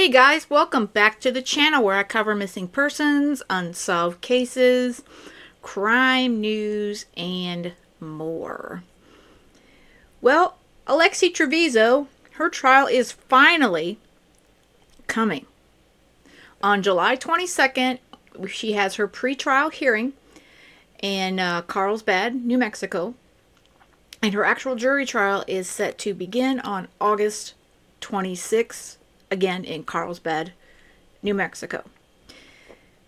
Hey guys, welcome back to the channel where I cover missing persons, unsolved cases, crime news, and more. Well, Alexee Trevizo, her trial is finally coming. On July 22nd, she has her pre-trial hearing in Carlsbad, New Mexico. And her actual jury trial is set to begin on August 26th. Again in Carlsbad, New Mexico.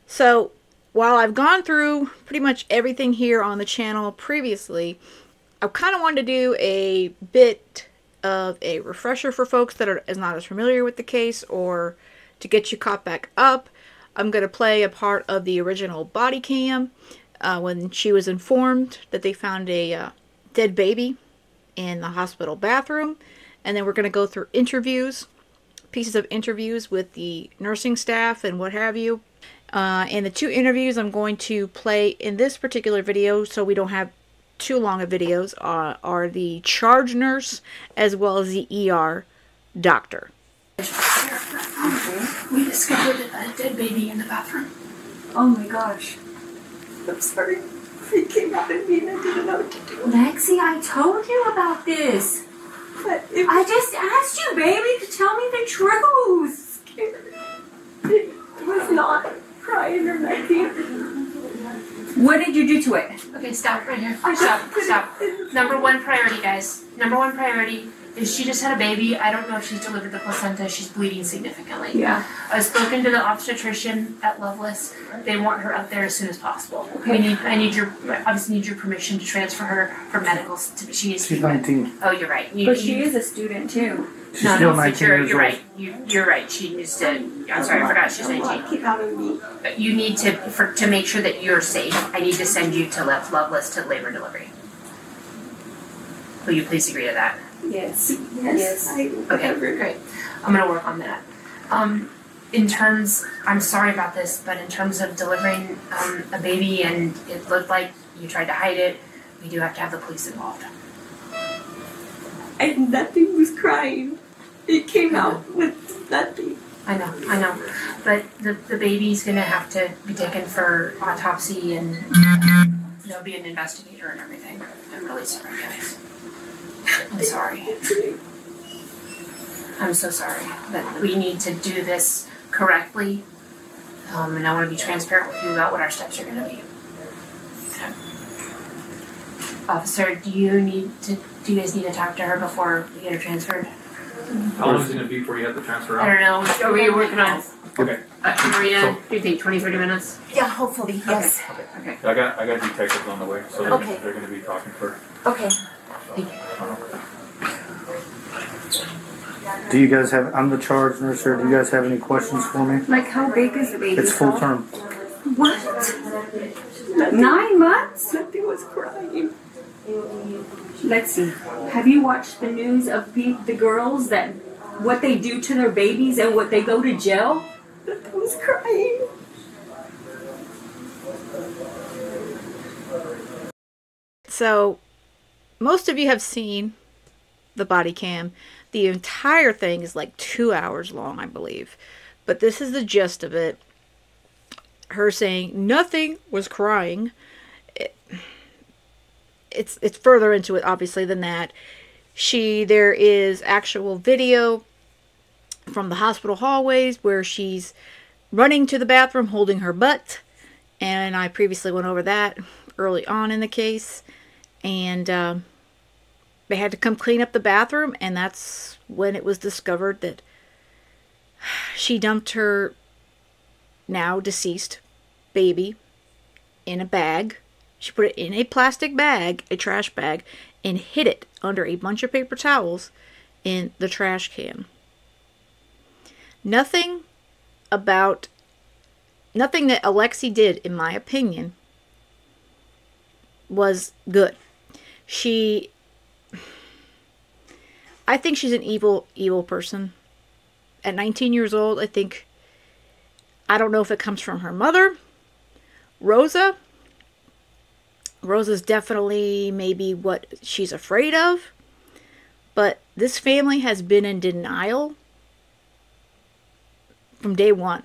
So while I've gone through pretty much everything here on the channel previously, I kind of wanted to do a bit of a refresher for folks that are not as familiar with the case, or to get you caught back up. I'm going to play a part of the original body cam when she was informed that they found a dead baby in the hospital bathroom, and then we're going to go through pieces of interviews with the nursing staff and what have you. And the two interviews I'm going to play in this particular video, so we don't have too long of videos, are the charge nurse as well as the ER doctor. We discovered a dead baby in the bathroom. Oh my gosh. I'm sorry. He came out at me and I didn't know what to do. Lexi, I told you about this. But I just asked you, baby, to tell me the truth. It was not crying or nothing. What did you do to it? Okay, stop right here. I Stop, just- stop. Number one priority, guys. Number one priority is she just had a baby. I don't know if she's delivered the placenta. She's bleeding significantly. Yeah. I've spoken to the obstetrician at Loveless. They want her up there as soon as possible. Okay. I obviously need your permission to transfer her for medicals. She needs to She's be 19. Oh, you're right. But she is a student too. She's still 19 years you're old. right. You're right. She needs to. I'm sorry, I forgot she's 19. Came out of me. But you need to make sure that you're safe. I need to send you to Loveless to labor and delivery. Will you please agree to that? Yes. Yes. Okay, great. I'm gonna work on that. I'm sorry about this, but in terms of delivering a baby and it looked like you tried to hide it, we do have to have the police involved. And nothing was crying. It came out with nothing. I know. But the baby's gonna have to be taken for autopsy and there'll be an investigator and everything. I'm really sorry, guys. I'm sorry. I'm so sorry. But we need to do this correctly. And I want to be transparent with you about what our steps are going to be. Okay. Officer, do you guys need to talk to her before we get her transferred? How long is it going to be before you have to transfer I out? don't know. Are we working on? Okay. Maria, do you think 20, 30 minutes? Yeah, hopefully, yes. Okay. I got detectives on the way, so Okay. they're going to be talking for. Okay. Do you guys have, I'm the charge nurse here, do you guys have any questions for me? Like, how big is the baby? It's full term. What? 9 months? Nothing was crying. Lexi, have you watched the news of the girls that what they do to their babies and what they go to jail? Nothing was crying. So most of you have seen the body cam. The entire thing is like 2 hours long, I believe. But this is the gist of it. Her saying nothing was crying. It's further into it, obviously, than that. There is actual video from the hospital hallways where she's running to the bathroom holding her butt. And I previously went over that early on in the case. And they had to come clean up the bathroom, and that's when it was discovered that she dumped her now deceased baby in a bag. She put it in a plastic bag, a trash bag, and hid it under a bunch of paper towels in the trash can. Nothing that Alexee did, in my opinion, was good. I think she's an evil person. At 19 years old, I don't know if it comes from her mother, Rosa. Rosa's definitely maybe what she's afraid of. But this family has been in denial from day one.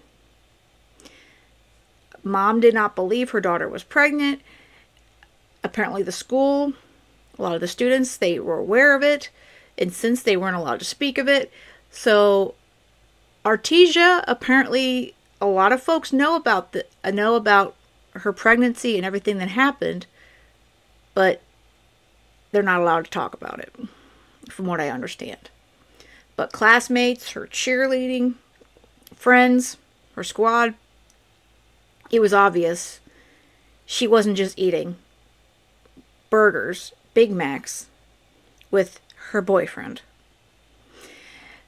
Mom did not believe her daughter was pregnant. Apparently the school, a lot of the students, they were aware of it, and since they weren't allowed to speak of it, so Artesia, apparently a lot of folks know about her pregnancy and everything that happened, but they're not allowed to talk about it, from what I understand. But classmates, her cheerleading friends, her squad, it was obvious she wasn't just eating burgers, Big Macs, with her boyfriend.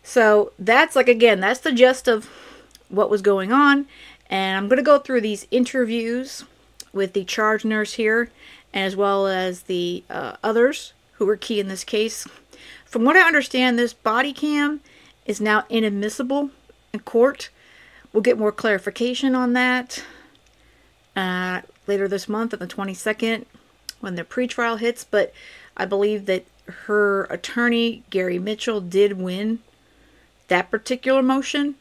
So that's again, that's the gist of what was going on. And I'm going to go through these interviews with the charge nurse here, as well as the others who were key in this case. From what I understand, this body cam is now inadmissible in court. We'll get more clarification on that later this month on the 22nd when the pretrial hits. But I believe that her attorney, Gary Mitchell, did win that particular motion.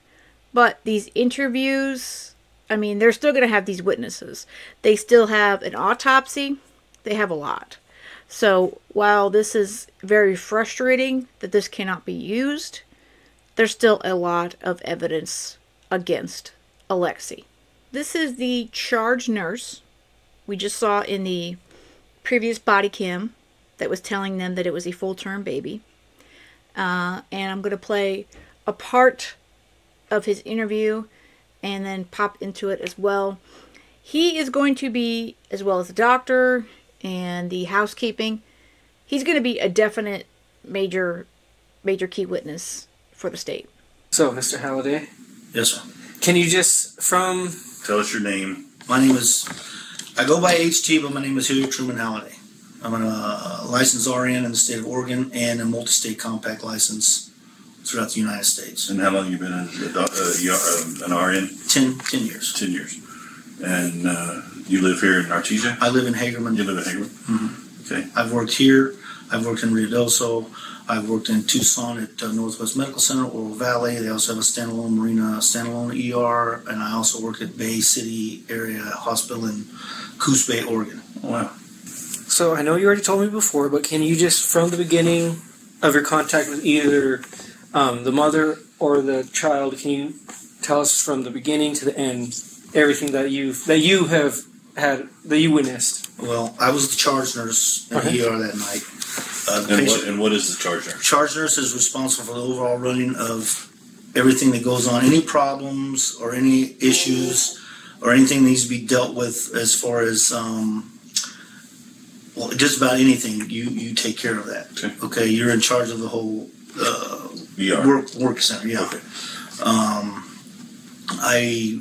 But these interviews, I mean, they're still going to have these witnesses. They still have an autopsy. They have a lot. So while this is very frustrating that this cannot be used, there's still a lot of evidence against Alexee. This is the charge nurse we just saw in the previous body cam that was telling them that it was a full-term baby. And I'm going to play a part of his interview and then pop into it as well. He is going to be, as well as the doctor and the housekeeping, he's going to be a definite major key witness for the state. So, Mr. Halliday, Yes, sir. can you just, Tell us your name. My name is, I go by HT, but my name is Hilliard Truman Halliday. I'm a licensed RN in the state of Oregon and a multi-state compact license throughout the United States. And how long you been an RN? 10 years. 10 years. And you live here in Artesia? I live in Hagerman. You live in Hagerman? Mm-hmm. Okay. I've worked here. I've worked in Ruidoso. I've worked in Tucson at Northwest Medical Center, Oro Valley. They also have a standalone ER, and I also work at Bay City Area Hospital in Coos Bay, Oregon. Wow. so I know you already told me before, but can you just, from the beginning of your contact with either the mother or the child, can you tell us from the beginning to the end everything that you have had, that you witnessed? Well, I was the charge nurse in the ER that night. And what is the charge nurse? Charge nurse is responsible for the overall running of everything that goes on. Any problems or any issues or anything that needs to be dealt with as far as, well, just about anything, you take care of that. Okay, you're in charge of the whole work center, yeah. Okay. I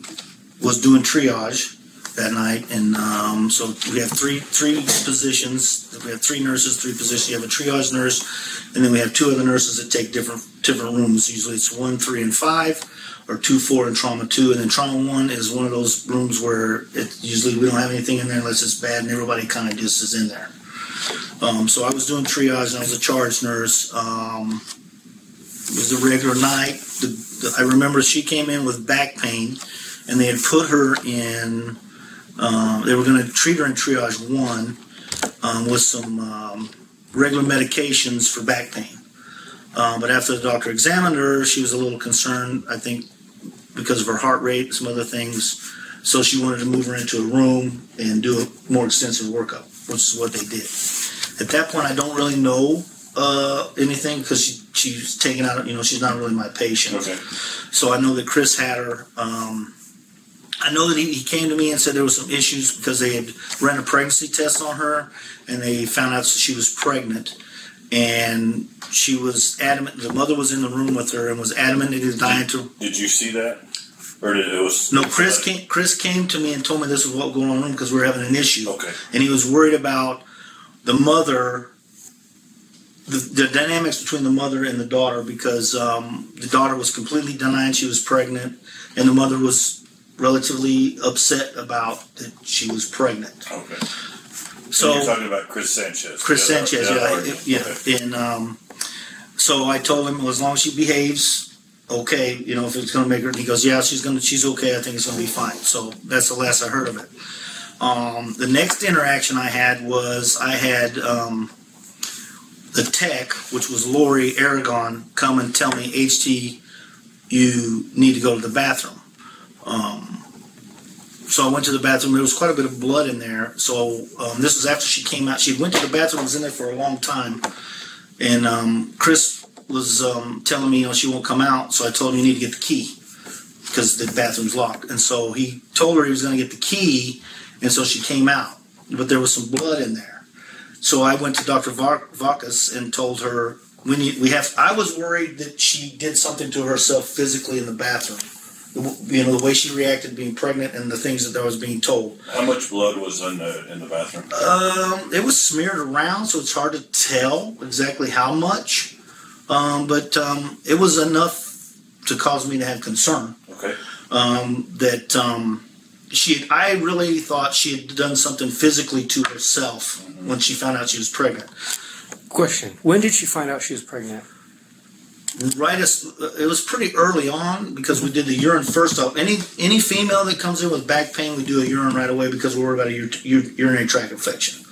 was doing triage that night, and so we have three positions. We have 3 nurses, 3 positions. You have a triage nurse, and then we have 2 other nurses that take different rooms. Usually it's 1, 3, and 5, or 2, 4, and trauma 2. And then trauma 1 is one of those rooms where usually we don't have anything in there unless it's bad, and everybody kind of just is in there. So I was doing triage, and I was a charge nurse. It was a regular night. I remember she came in with back pain, and they had put her in. They were going to treat her in triage 1 with some regular medications for back pain. But after the doctor examined her, she was a little concerned, I think, because of her heart rate and some other things. So she wanted to move her into a room and do a more extensive workup, which is what they did. At that point, I don't really know anything because she's taken out, she's not really my patient. Okay. So I know that Chris had her. I know that he came to me and said there were some issues because they had ran a pregnancy test on her and they found out she was pregnant. And she was adamant, the mother was in the room with her and was adamant and denying to. Did you see that? Or did it was? No, Chris came to me and told me this is what was going on in the room because we were having an issue. Okay. And he was worried about the mother, the dynamics between the mother and the daughter because the daughter was completely denying she was pregnant and the mother was relatively upset about that she was pregnant. Okay. So you're talking about Chris Sanchez. Chris Sanchez, yeah. Okay. And so I told him, well, as long as she behaves okay, you know, if it's going to make her, and he goes, yeah, she's okay, I think it's going to be fine. So that's the last I heard of it. The next interaction I had was I had the tech, which was Lori Aragon, come and tell me, HT, you need to go to the bathroom. So I went to the bathroom. There was quite a bit of blood in there. So this was after she came out. She went to the bathroom, was in there for a long time. And Chris was telling me, you know, she won't come out. So I told him, you need to get the key because the bathroom's locked. And so he told her he was going to get the key. And so she came out. But there was some blood in there. So I went to Dr. Vakas and told her, I was worried that she did something to herself physically in the bathroom. You know, the way she reacted being pregnant and the things that I was being told. How much blood was in the bathroom? It was smeared around, so it's hard to tell exactly how much. But it was enough to cause me to have concern. Okay. I really thought she had done something physically to herself when she found out she was pregnant. Question: when did she find out she was pregnant? It was pretty early on because we did the urine first off. Any female that comes in with back pain, we do a urine right away because we're worried about a urinary tract infection.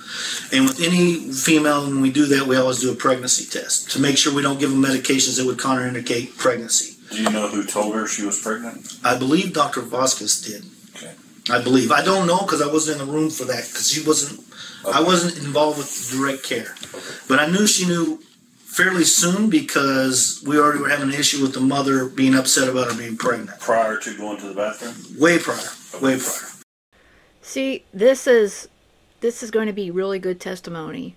And with any female, when we do that, we always do a pregnancy test to make sure we don't give them medications that would contraindicate pregnancy. Do you know who told her she was pregnant? I believe Dr. Vasquez did. Okay. I believe. I don't know because I wasn't in the room for that because she wasn't. Okay. I wasn't involved with direct care. Okay. But I knew she knew fairly soon because we already were having an issue with the mother being upset about her being pregnant. Prior to going to the bathroom? Way prior. Okay. Way prior. See, this is going to be really good testimony.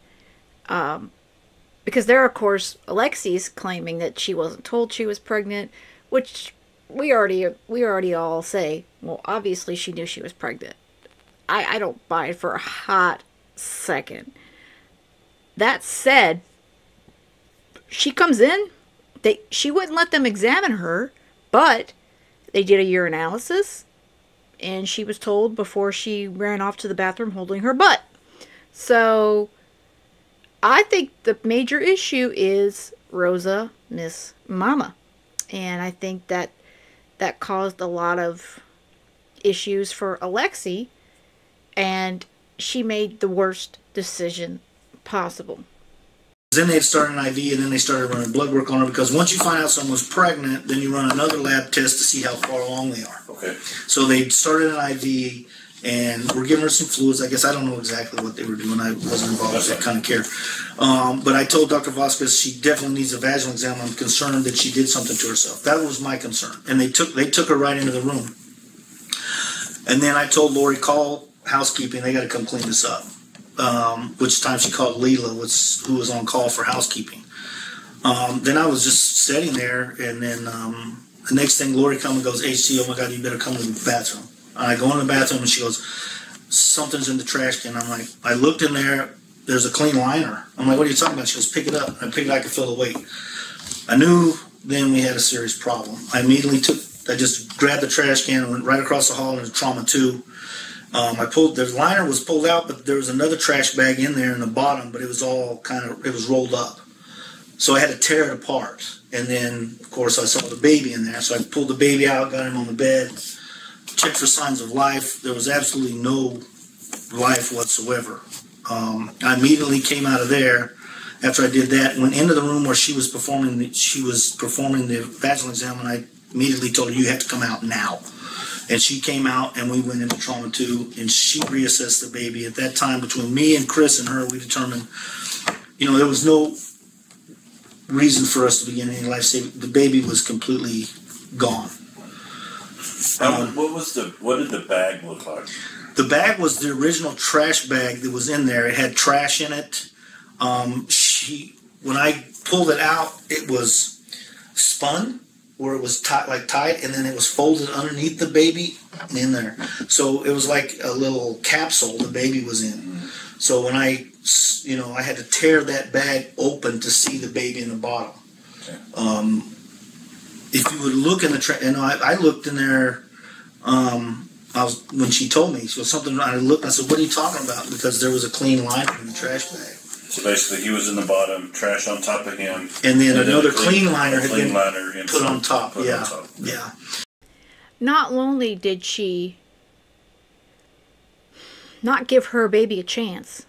Because there, of course, Alexee's claiming that she wasn't told she was pregnant, which we already all say, well, obviously she knew she was pregnant. I don't buy it for a hot second. That said, she comes in, she wouldn't let them examine her, but they did a urinalysis, and she was told before she ran off to the bathroom holding her butt. So I think the major issue is Rosa Miss Mama. And I think that caused a lot of issues for Alexee, and she made the worst decision possible. Then they started an IV, and then they started running blood work on her because once you find out someone's pregnant, then you run another lab test to see how far along they are. Okay. So they started an IV, and we're giving her some fluids. I guess I don't know exactly what they were doing. I wasn't involved with that kind of care. But I told Dr. Vasquez she definitely needs a vaginal exam. I'm concerned that she did something to herself. That was my concern. And they took her right into the room. And then I told Lori, call housekeeping. They got to come clean this up. Which time she called Leela, who was on call for housekeeping. Then I was just sitting there, and then the next thing Lori comes and goes, HT, oh my God, you better come to the bathroom. And I go in the bathroom, and she goes, something's in the trash can. I'm like, I looked in there, there's a clean liner. I'm like, what are you talking about? She goes, pick it up. I picked it, I could feel the weight. I knew then we had a serious problem. I just grabbed the trash can and went right across the hall into trauma 2. The liner was pulled out, but there was another trash bag in there in the bottom, but it was all it was rolled up. So I had to tear it apart. And then, of course, I saw the baby in there. So I pulled the baby out, got him on the bed, checked for signs of life. There was absolutely no life whatsoever. I immediately came out of there after I did that, went into the room where she was performing the vaginal exam, and I immediately told her, you have to come out now. And she came out, and we went into trauma 2, and she reassessed the baby. At that time, between me and Chris and her, we determined, there was no reason for us to begin any life saving. The baby was completely gone. What did the bag look like? The bag was the original trash bag that was in there. It had trash in it. When I pulled it out, it was spun, where it was tight, and then it was folded underneath the baby in there. So it was like a little capsule the baby was in. Mm-hmm. So when I had to tear that bag open to see the baby in the bottom. Okay. If you would look in the I looked in there. When she told me, so something, I looked, I said, what are you talking about? Because there was a clean liner in the trash bag. So basically, he was in the bottom, trash on top of him, and then another a clean liner had clean been liner put on top. put Yeah, on top. yeah. Not only did she not give her baby a chance,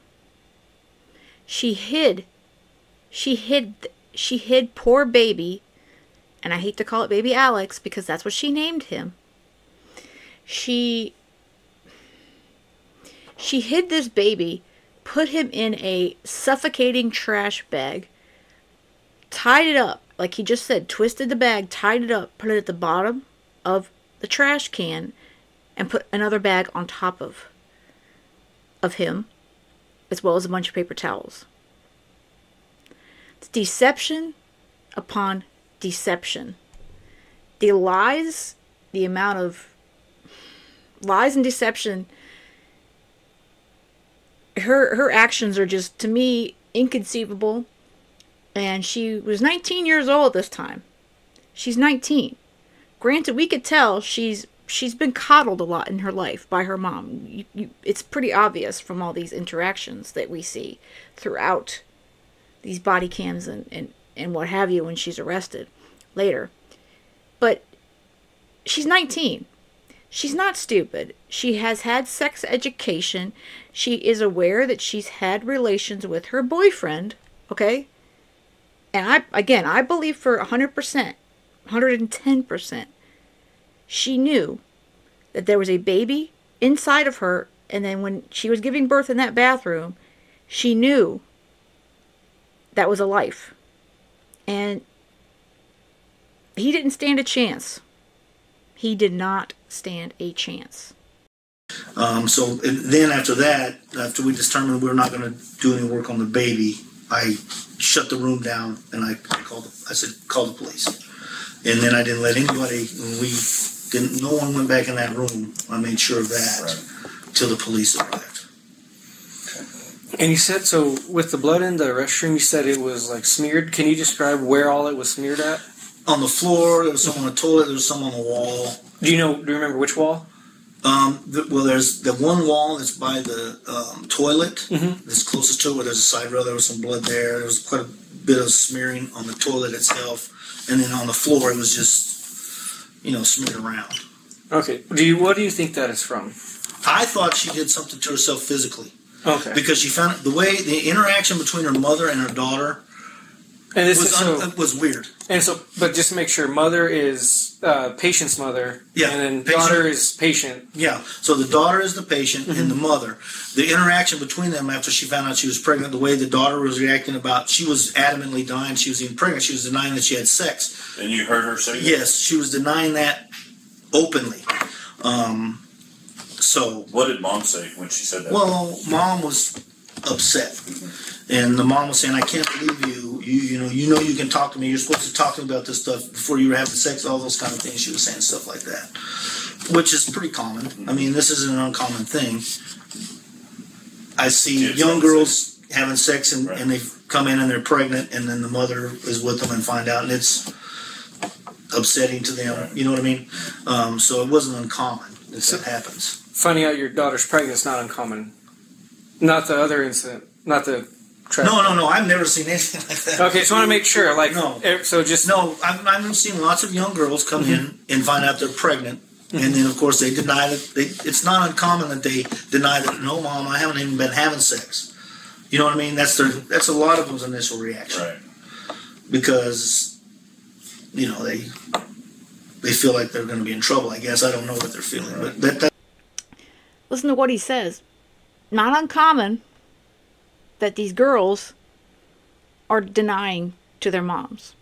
she hid poor baby, and I hate to call it baby Alex because that's what she named him. She hid this baby, put him in a suffocating trash bag, tied it up, like he just said, twisted the bag, tied it up, put it at the bottom of the trash can, and put another bag on top of him, as well as a bunch of paper towels. It's deception upon deception. The lies, the amount of lies and deception, her actions are just, to me, inconceivable. And she was 19 years old this time. She's 19. Granted, we could tell she's been coddled a lot in her life by her mom. It's pretty obvious from all these interactions that we see throughout these body cams and what have you when she's arrested later. But she's 19. She's not stupid. She has had sex education. She is aware that she's had relations with her boyfriend, okay? And I believe for 100%, 110%, she knew that there was a baby inside of her, and then when she was giving birth in that bathroom, she knew that was a life. And he didn't stand a chance. He did not stand a chance. So then after that, after we determined we were not going to do any work on the baby, I shut the room down and I said, call the police. And then I didn't let anybody, no one went back in that room. I made sure of that till the police arrived. And you said, so with the blood in the restroom, you said it was like smeared. Can you describe where all it was smeared at? On the floor, there was some on the toilet, there was some on the wall. Do you remember which wall? Well, there's the one wall that's by the toilet, that's closest to it, where there's a side rail. There was some blood there. There was quite a bit of smearing on the toilet itself. And then on the floor, it was just, smeared around. Okay. What do you think that is from? I thought she did something to herself physically. Okay. Because she found the interaction between her mother and her daughter was weird. And so, but just to make sure, mother is patient's mother, yeah, and then daughter is patient. Yeah, so the daughter is the patient and the mother. The interaction between them after she found out she was pregnant, the way the daughter was reacting she was adamantly denying she was even pregnant. She was denying that she had sex. And you heard her say that? Yes, she was denying that openly. So what did mom say when she said that? Well, mom was upset. And the mom was saying, I can't believe you. You can talk to me. You're supposed to talk to me about this stuff before you were having sex, all those kind of things. She was saying stuff like that, which is pretty common. I mean, this isn't an uncommon thing. I see young girls having sex and they come in and they're pregnant, and then the mother is with them and find out, and it's upsetting to them. Right. You know what I mean? So it wasn't uncommon that happens. Finding out your daughter's pregnant is not uncommon. Not the other incident. Not the... No. I've never seen anything like that. Okay, so I want to make sure. I've seen lots of young girls come in and find out they're pregnant, and then of course they deny it. It's not uncommon that they deny that. No, mom, I haven't even been having sex. You know what I mean? That's a lot of them's initial reaction, right? Because they feel like they're going to be in trouble. I guess I don't know what they're feeling, but that. Listen to what he says. Not uncommon that these girls are denying to their moms,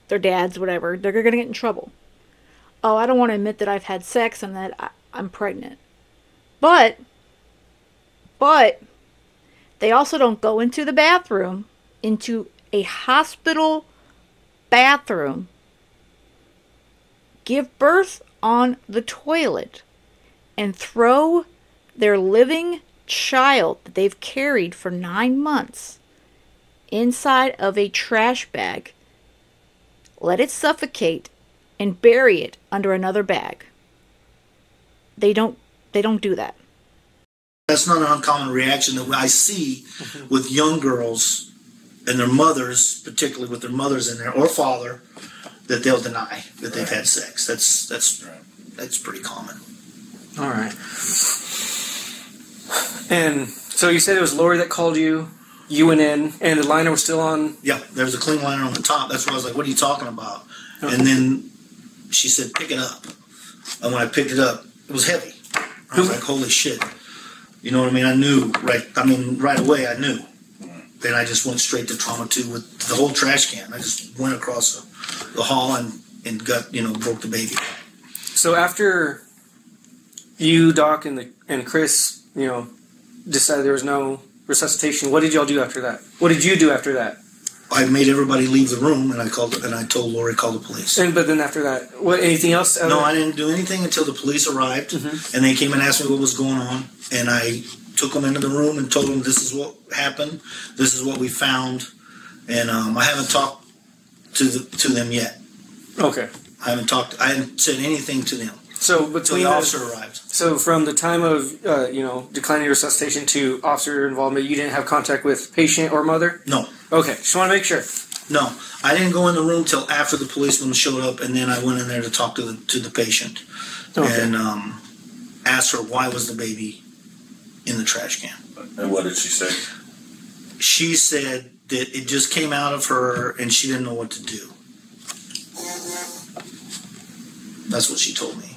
their dads, whatever. They're going to get in trouble. Oh, I don't want to admit that I've had sex and that I'm pregnant. But they also don't go into the bathroom, into a hospital bathroom, give birth on the toilet, and throw their living child that they've carried for 9 months inside of a trash bag, let it suffocate, and bury it under another bag. They don't do that. That's not an uncommon reaction that I see with young girls and their mothers, particularly with their mothers in there or father, that they'll deny that they've had sex. That's pretty common. All right. And so you said it was Lori that called you. You went in, and the liner was still on. Yeah, there was a clean liner on the top. That's why I was like, "What are you talking about?" Okay. And then she said, "Pick it up." And when I picked it up, it was heavy. I was like, "Holy shit!" You know what I mean? I knew right away. I knew. Then I just went straight to trauma 2 with the whole trash can. I just went across the hall and got broke the baby. So after you, Doc, and Chris, decided there was no resuscitation, what did y'all do after that? What did you do after that? I made everybody leave the room, and I told Lori, call the police. But then after that, anything else? No, I didn't do anything until the police arrived, and they came and asked me what was going on, and I took them into the room and told them this is what happened, this is what we found, and I haven't talked to them yet. Okay. I haven't said anything to them. So between the officer arrived. So from the time of declining resuscitation to officer involvement, you didn't have contact with patient or mother? No. Okay, just want to make sure. No, I didn't go in the room till after the policeman showed up, and then I went in there to talk to the patient, and asked her why was the baby in the trash can. And what did she say? She said that it just came out of her, and she didn't know what to do. That's what she told me.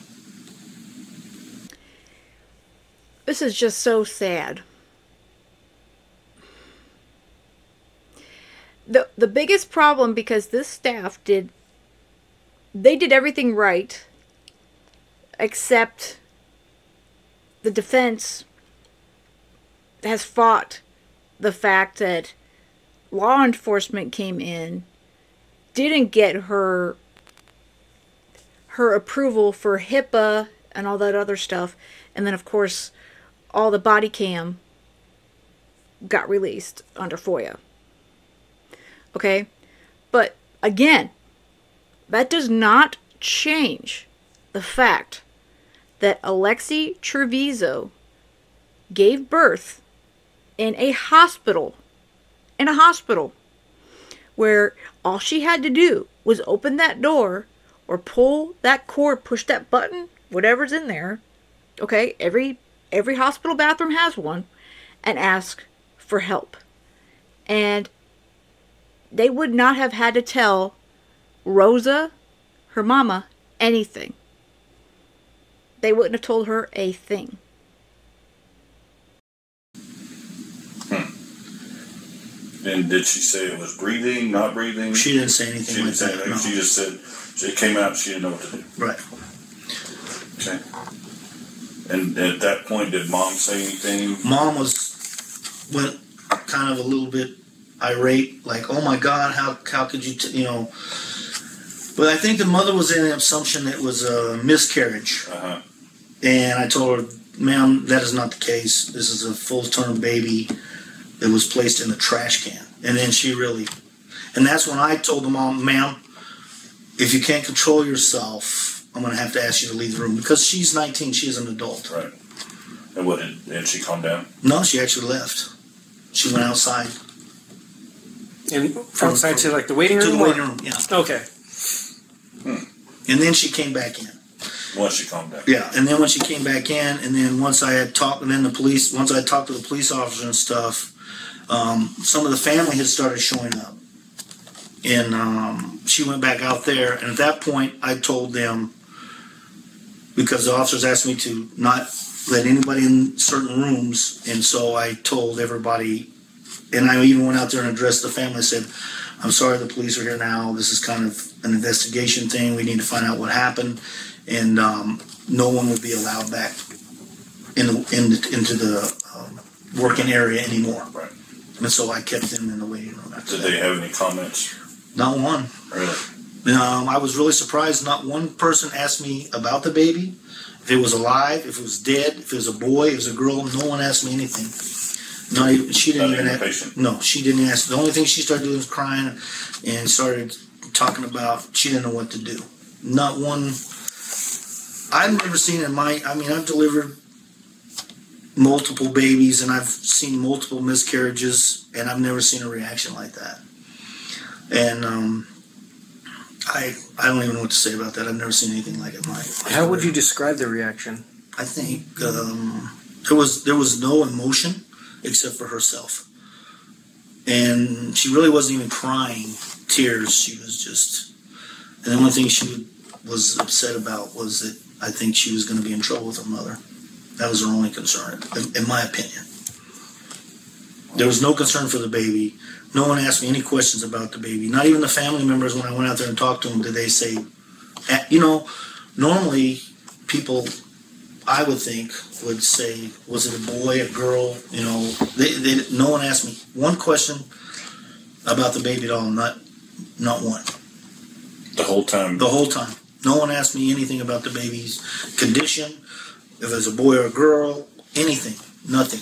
This is just so sad. The biggest problem, because this staff did everything right, except the defense has fought the fact that law enforcement came in, didn't get her approval for HIPAA and all that other stuff, and then of course all the body cam got released under FOIA. Okay? But again, that does not change the fact that Alexee Trevizo gave birth in a hospital. Where all she had to do was open that door or pull that cord, push that button, whatever's in there. Okay? Every hospital bathroom has one, and ask for help. And they would not have had to tell Rosa, her mama, anything. They wouldn't have told her a thing. And did she say it was breathing, not breathing? She didn't say anything like that. No. She just said it came out. She didn't know what to do. Right. Okay. And at that point, did Mom say anything? Mom went kind of a little bit irate, like, "Oh my God, how could you, But I think the mother was in the assumption it was a miscarriage. And I told her, "Ma'am, that is not the case. This is a full-term baby that was placed in the trash can." And then and that's when I told the mom, "Ma'am, if you can't control yourself, I'm going to have to ask you to leave the room," because she's 19, she is an adult. Right. And did she calm down? No, she actually left. She went outside. And outside to like the waiting room? To the waiting room, yeah. Okay. And then she came back in. Once she calmed down. Yeah, and then when she came back in, and then once I talked to the police officer and stuff, some of the family had started showing up. And she went back out there, and at that point I told them, because the officers asked me to not let anybody in certain rooms, and so I told everybody, and I even went out there and addressed the family. I said, "I'm sorry, the police are here now. This is kind of an investigation thing. We need to find out what happened, and no one will be allowed back into the working area anymore." Right. And so I kept them in the waiting room. Did they have any comments? Not one. Really? I was really surprised. Not one person asked me about the baby, if it was alive, if it was dead, if it was a boy, if it was a girl. No one asked me anything. She didn't even ask. No, she didn't ask. The only thing she started doing was crying and started talking about she didn't know what to do. Not one. I've never seen I've delivered multiple babies, and I've seen multiple miscarriages, and I've never seen a reaction like that. And I don't even know what to say about that. I've never seen anything like it in my life. How would you describe the reaction? I think there was no emotion except for herself, and she really wasn't even crying tears. She was just, and the only thing she was upset about was that I think she was going to be in trouble with her mother. That was her only concern, in my opinion. There was no concern for the baby. No one asked me any questions about the baby. Not even the family members, when I went out there and talked to them, did they say, you know, normally people, I would think, would say, was it a boy, a girl? You know, no one asked me one question about the baby at all. Not one. The whole time? The whole time. No one asked me anything about the baby's condition, if it was a boy or a girl, anything, nothing.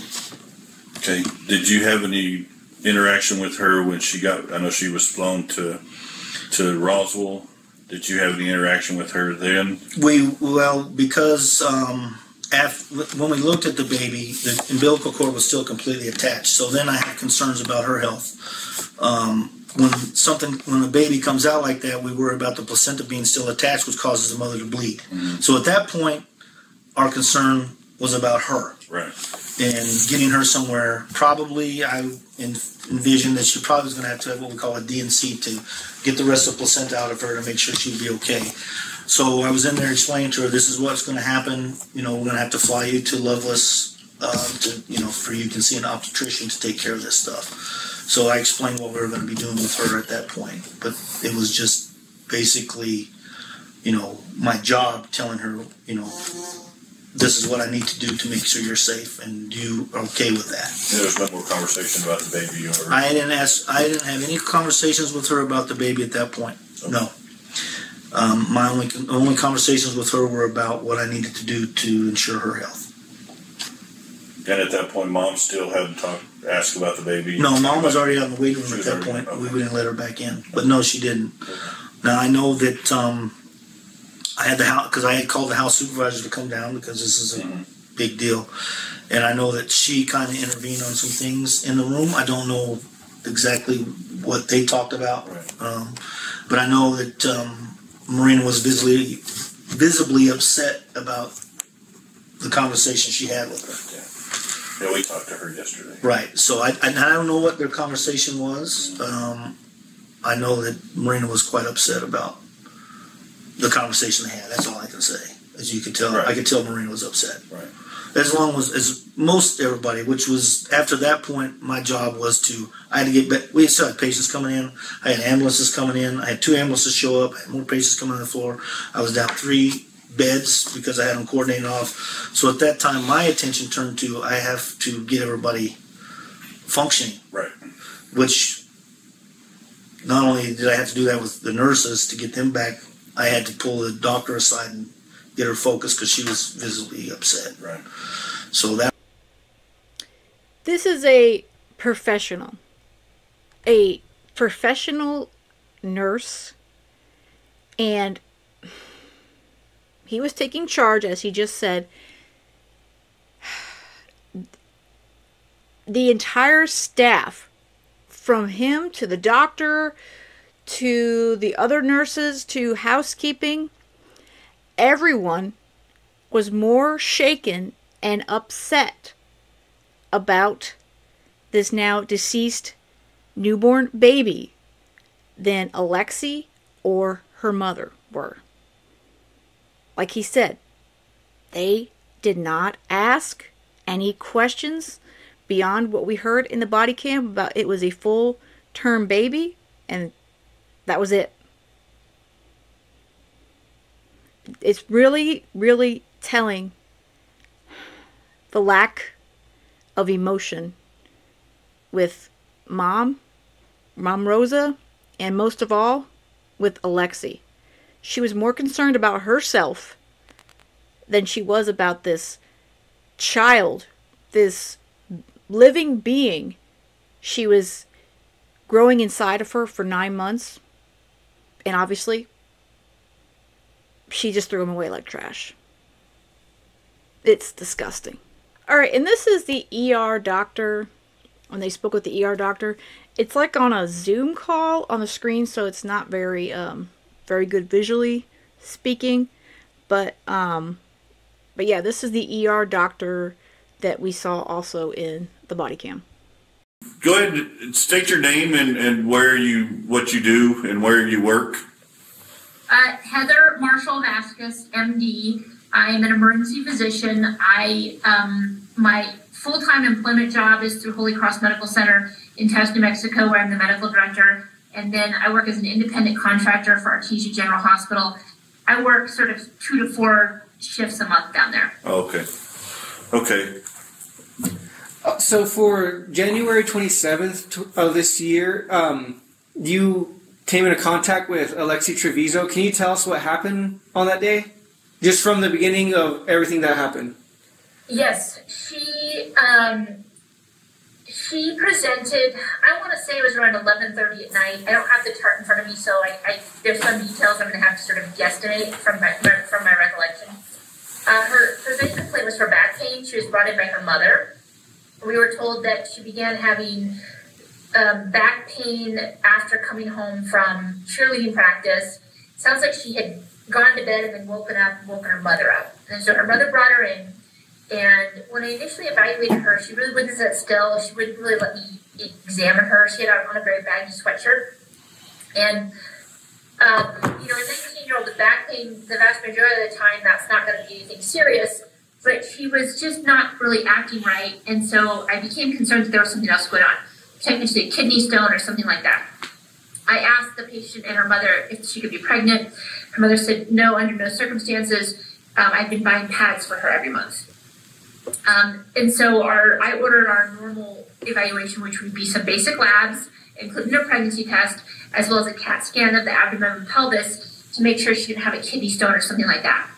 Okay. Did you have any interaction with her when she got, I know she was flown to Roswell. Did you have any interaction with her then? Because when we looked at the baby, the umbilical cord was still completely attached. So then I had concerns about her health. When the baby comes out like that, we worry about the placenta being still attached, which causes the mother to bleed. Mm-hmm. So at that point, our concern was about her. Right. And getting her somewhere. Probably, I envisioned that she probably was going to have what we call a D&C to get the rest of the placenta out of her to make sure she'd be okay. So I was in there explaining to her, this is what's going to happen. You know, we're going to have to fly you to Loveless for you can see an obstetrician to take care of this stuff. So I explained what we were going to be doing with her at that point. But it was just basically, my job telling her, this is what I need to do to make sure you're safe, and you are okay with that. There was no more conversation about the baby? I didn't have any conversations with her about the baby at that point. Okay. No. My only conversations with her were about what I needed to do to ensure her health. And at that point, Mom still hadn't asked about the baby? No, Mom was already out in the waiting room at that point. Okay. We didn't let her back in. But no, she didn't. Okay. Now, I know that I had because I had called the house supervisor to come down because this is a big deal. And I know that she kind of intervened on some things in the room. I don't know exactly what they talked about. Right. But I know that Marina was visibly upset about the conversation she had with her. Yeah, we talked to her yesterday. Right. So I don't know what their conversation was. I know that Marina was quite upset about the conversation they had. That's all I can say. As you could tell, right. I could tell Marina was upset. Right. As most everybody, which was after that point, my job was I had to get back. We still had patients coming in. I had ambulances coming in. I had 2 ambulances show up. I had more patients coming on the floor. I was down 3 beds because I had them coordinated off. So at that time, my attention turned to I have to get everybody functioning. Right. Which not only did I have to do that with the nurses to get them back, I had to pull the doctor aside and get her focused because she was visibly upset. Right. So that. This is a professional nurse, and he was taking charge, as he just said. The entire staff, from him to the doctor to the other nurses to housekeeping, everyone was more shaken and upset about this now deceased newborn baby than Alexee or her mother were. Like he said, they did not ask any questions beyond what we heard in the body cam about it was a full-term baby, and that was it. It's really, really telling the lack of emotion with Mom Rosa, and most of all, with Alexee. She was more concerned about herself than she was about this child, this living being she was growing inside of her for 9 months. And obviously, she just threw him away like trash. It's disgusting. All right, and this is the ER doctor. When they spoke with the ER doctor, it's like on a Zoom call on the screen, so it's not very very good visually speaking. But yeah, this is the ER doctor that we saw also in the body cam. Go ahead and state your name and what you do and where you work. Heather Marshall Vasquez, MD. I am an emergency physician. My full-time employment job is through Holy Cross Medical Center in Taos, New Mexico, where I'm the medical director. And then I work as an independent contractor for Alexee General Hospital. I work sort of 2 to 4 shifts a month down there. Okay. Okay. So for January 27th of this year, you came into contact with Alexee Trevizo. Can you tell us what happened on that day? Just from the beginning of everything that happened. Yes, she presented, I want to say it was around 11:30 at night. I don't have the chart in front of me, so there's some details I'm going to have to sort of guesstimate from my recollection. Her main complaint was for back pain. She was brought in by her mother. We were told that she began having back pain after coming home from cheerleading practice. Sounds like she had gone to bed and then woken her mother up. And so her mother brought her in. And when I initially evaluated her, she really wouldn't sit still. She wouldn't really let me examine her. She had on a very baggy sweatshirt. And, a 19-year-old with back pain, the vast majority of the time, that's not going to be anything serious. But she was just not really acting right. And so I became concerned that there was something else going on, potentially a kidney stone or something like that. I asked the patient and her mother if she could be pregnant. Her mother said, no, under no circumstances. I've been buying pads for her every month. And so I ordered our normal evaluation, which would be some basic labs, including a pregnancy test, as well as a CAT scan of the abdomen and pelvis to make sure she didn't have a kidney stone or something like that.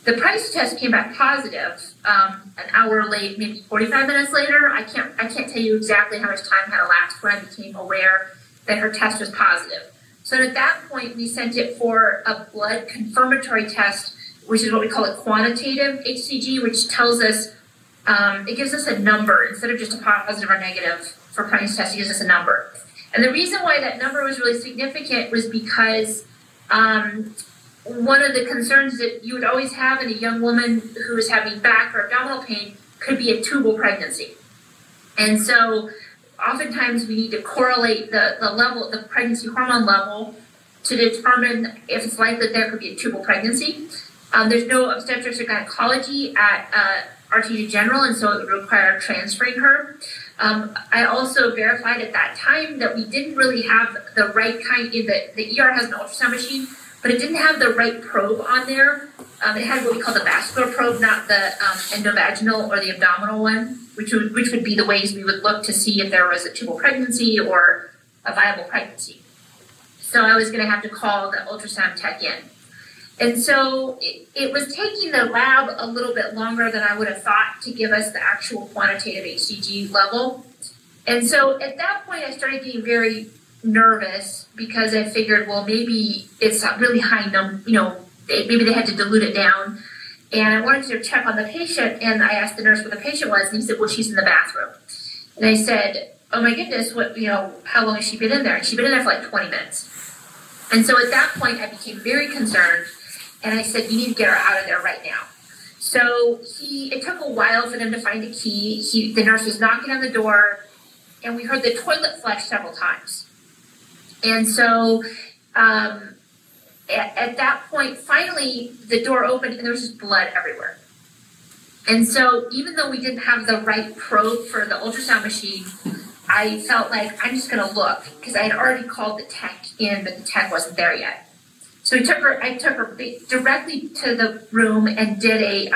The pregnancy test came back positive an hour late, maybe 45 minutes later. I can't tell you exactly how much time had elapsed when I became aware that her test was positive. So at that point, we sent it for a blood confirmatory test, which is what we call a quantitative HCG, which tells us, it gives us a number. Instead of just a positive or negative for pregnancy test, it gives us a number. And the reason why that number was really significant was because one of the concerns that you would always have in a young woman who is having back or abdominal pain could be a tubal pregnancy. And so oftentimes we need to correlate the pregnancy hormone level to determine if it's likely that there could be a tubal pregnancy. There's no obstetrics or gynecology at Alexee General, and so it would require transferring her. I also verified at that time that we didn't really have the right kind. The ER has an ultrasound machine, but it didn't have the right probe on there. It had what we call the vascular probe, not the endovaginal or the abdominal one, which would be the ways we would look to see if there was a tubal pregnancy or a viable pregnancy. So I was going to have to call the ultrasound tech in. And so it was taking the lab a little bit longer than I would have thought to give us the actual quantitative HCG level. And so at that point, I started getting very nervous because I figured, well, maybe it's a really high number, maybe they had to dilute it down. And I wanted to check on the patient, and I asked the nurse where the patient was, and he said, well, she's in the bathroom. And I said, oh my goodness, how long has she been in there? And she'd been in there for like 20 minutes. And so at that point, I became very concerned. And I said, you need to get her out of there right now. So it took a while for them to find a key. The nurse was knocking on the door, and we heard the toilet flush several times. And so at that point, finally, the door opened, and there was just blood everywhere. And so even though we didn't have the right probe for the ultrasound machine, I felt like I'm just going to look, because I had already called the tech in, but the tech wasn't there yet. So I took her directly to the room and did a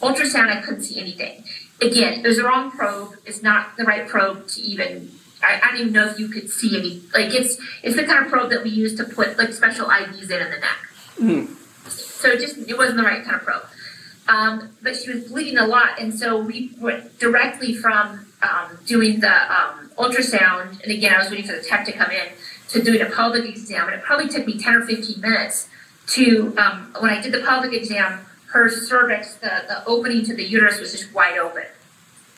ultrasound. I couldn't see anything. Again, it was the wrong probe. It's not the right probe to even. I don't even know if you could see any. Like it's the kind of probe that we use to put like special IVs in the neck. Mm. So it wasn't the right kind of probe. But she was bleeding a lot, and so we went directly from doing the ultrasound. And again, I was waiting for the tech to come in, to doing a pelvic exam, and it probably took me 10 or 15 minutes to, when I did the pelvic exam, her cervix, the opening to the uterus was just wide open,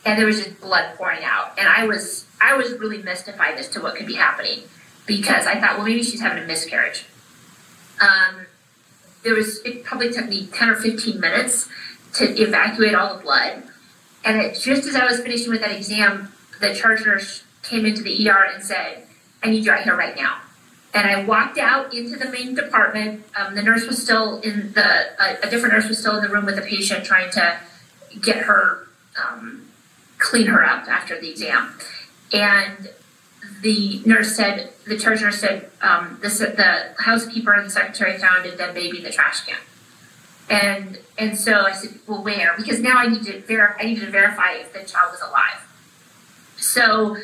and there was just blood pouring out. And I was really mystified as to what could be happening, because I thought, well, maybe she's having a miscarriage. It probably took me 10 or 15 minutes to evacuate all the blood. And just as I was finishing with that exam, the charge nurse came into the ER and said, I need you out here right now. And I walked out into the main department. The nurse was still in a different nurse was still in the room with the patient, trying to get her, clean her up after the exam. And the charge nurse said, the housekeeper and the secretary found a dead baby in the trash can. And so I said, well, where? Because now I needed to verify if the child was alive. So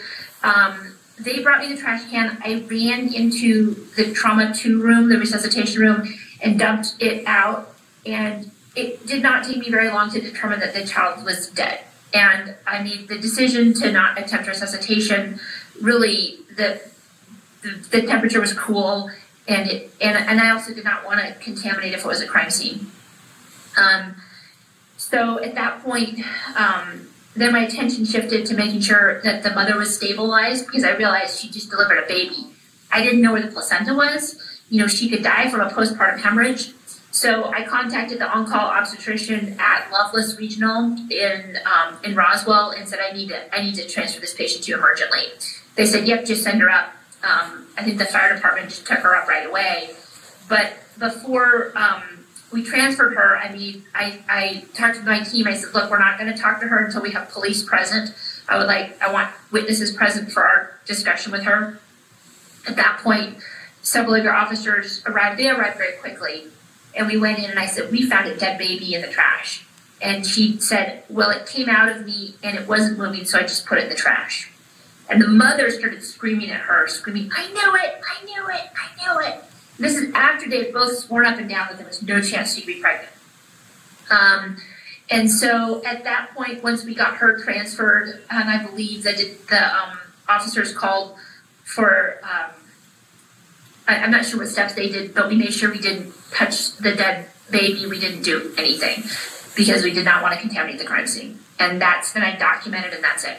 they brought me the trash can. I ran into the trauma 2 room, the resuscitation room, and dumped it out. And it did not take me very long to determine that the child was dead. And I made the decision to not attempt resuscitation. Really, the temperature was cool, and I also did not want to contaminate if it was a crime scene. So at that point, then my attention shifted to making sure that the mother was stabilized, because I realized she just delivered a baby. I didn't know where the placenta was. She could die from a postpartum hemorrhage. So I contacted the on-call obstetrician at Loveless Regional in Roswell and said, I need to transfer this patient to you emergently. They said, yep, just send her up. I think the fire department just took her up right away. But before we transferred her, I talked to my team. I said, look, we're not going to talk to her until we have police present. I want witnesses present for our discussion with her. At that point, several of your officers arrived. They arrived very quickly. And we went in and I said, we found a dead baby in the trash. And she said, well, it came out of me and it wasn't moving, so I just put it in the trash. And the mother started screaming at her, screaming, I knew it, I knew it, I knew it. And this is after they had both sworn up and down that there was no chance she'd be pregnant. And so at that point, once we got her transferred, and I believe that the officers called for, I'm not sure what steps they did, but we made sure we didn't touch the dead baby. We didn't do anything because we did not want to contaminate the crime scene. And that's been documented, and that's it.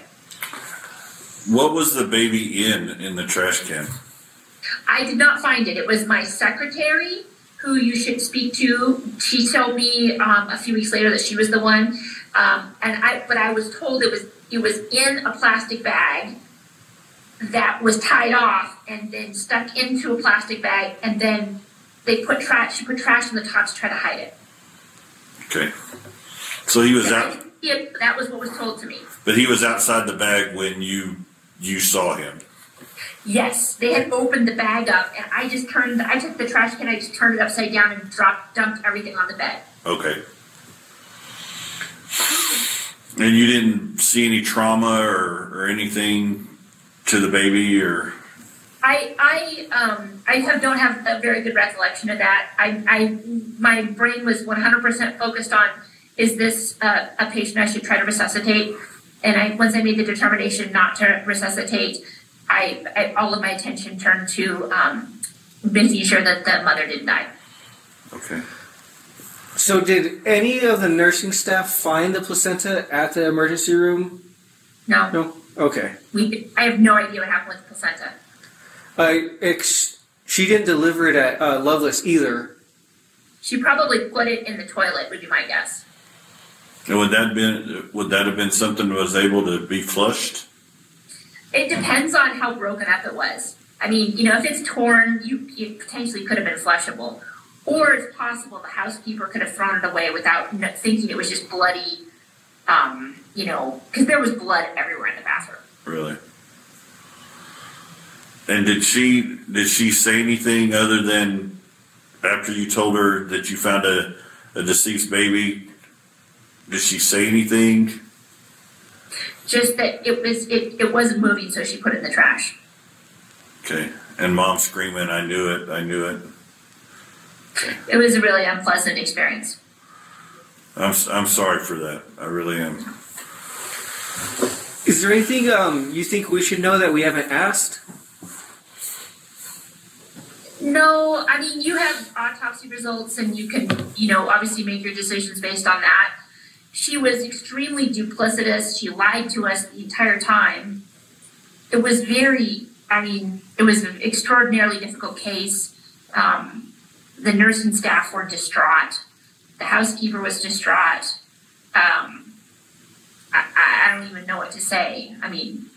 What was the baby in the trash can? I did not find it. It was my secretary, who you should speak to. She told me a few weeks later that she was the one. But I was told it was in a plastic bag that was tied off and then stuck into a plastic bag, and then she put trash on the top to try to hide it. Okay. So he was out. That was what was told to me. But he was outside the bag when you saw him. Yes, they had opened the bag up, and I took the trash can, I just turned it upside down and dumped everything on the bed. Okay. And you didn't see any trauma or anything to the baby, or? I don't have a very good recollection of that. My brain was 100% focused on, is this a patient I should try to resuscitate? And once I made the determination not to resuscitate, all of my attention turned to making sure that the mother didn't die. Okay. So did any of the nursing staff find the placenta at the emergency room? No. No? Okay. I have no idea what happened with the placenta. She didn't deliver it at Loveless either. She probably put it in the toilet, would be my guess. And would that have been something that was able to be flushed? It depends on how broken up it was. I mean, if it's torn, it potentially could have been flushable. Or it's possible the housekeeper could have thrown it away without thinking it was just bloody, because there was blood everywhere in the bathroom. Really? And did she say anything other than after you told her that you found a deceased baby? Did she say anything? Just that it wasn't moving, so she put it in the trash. Okay. And mom screaming, I knew it, I knew it. Okay. It was a really unpleasant experience. I'm sorry for that. I really am. Is there anything you think we should know that we haven't asked? No, I mean, you have autopsy results and you can, obviously make your decisions based on that. She was extremely duplicitous. She lied to us the entire time. It was it was an extraordinarily difficult case. The nursing staff were distraught. The housekeeper was distraught. I don't even know what to say. I mean,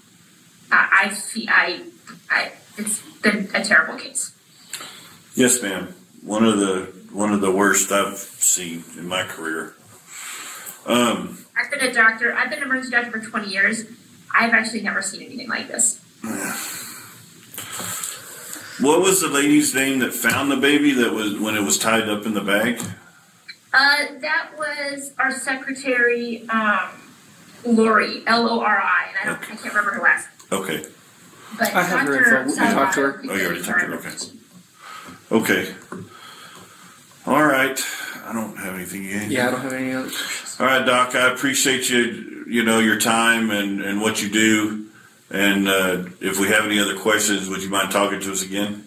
it's been a terrible case. Yes, ma'am. One of the worst I've seen in my career. I've been an emergency doctor for 20 years. I've actually never seen anything like this. What was the lady's name that found the baby that was when it was tied up in the bag? That was our secretary, Lori, Lori, and I can't remember her last name. Okay. But I have her info. I talked to her. Oh, you already talked to her. Okay. All right. I don't have anything yet. Yeah, I don't have any other questions. All right, Doc. I appreciate your time and what you do. And if we have any other questions, would you mind talking to us again?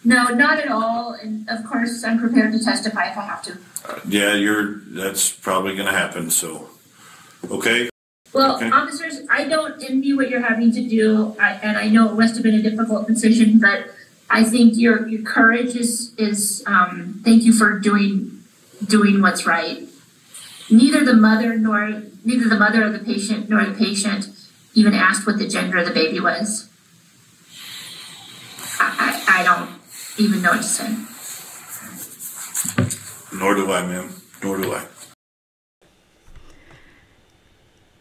No, not at all. And of course, I'm prepared to testify if I have to. That's probably going to happen. So, okay. Well, okay. Officers, I don't envy what you're having to do, and I know it must have been a difficult decision, but I think your courage is thank you for doing what's right. Neither the mother of the patient nor the patient even asked what the gender of the baby was. I don't even know what to say. Nor do I, ma'am. Nor do I.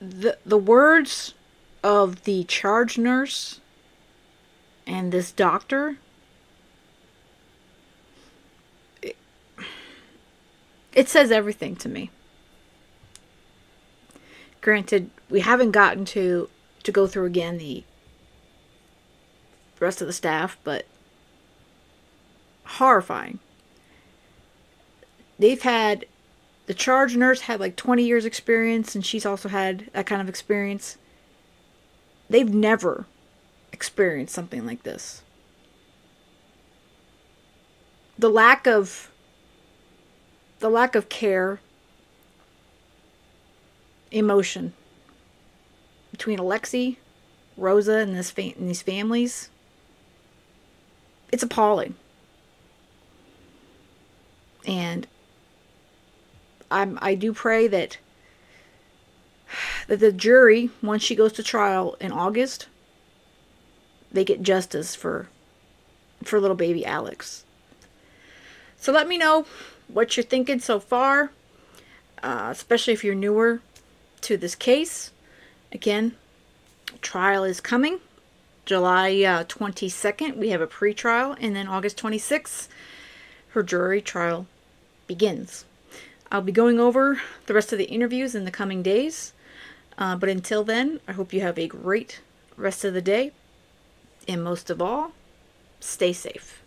The words of the charge nurse and this doctor, it says everything to me. Granted, we haven't gotten to go through again the rest of the staff, but horrifying. The charge nurse had like 20 years experience, and she's also had that kind of experience. They've never experienced something like this. The lack of care, emotion between Alexee, Rosa, and these families, it's appalling. And I do pray that the jury, once she goes to trial in August, they get justice for little baby Alex. So let me know what you're thinking so far, especially if you're newer to this case. Again, trial is coming. July 22nd, we have a pre-trial, and then August 26th, her jury trial begins. I'll be going over the rest of the interviews in the coming days. But until then, I hope you have a great rest of the day. And most of all, stay safe.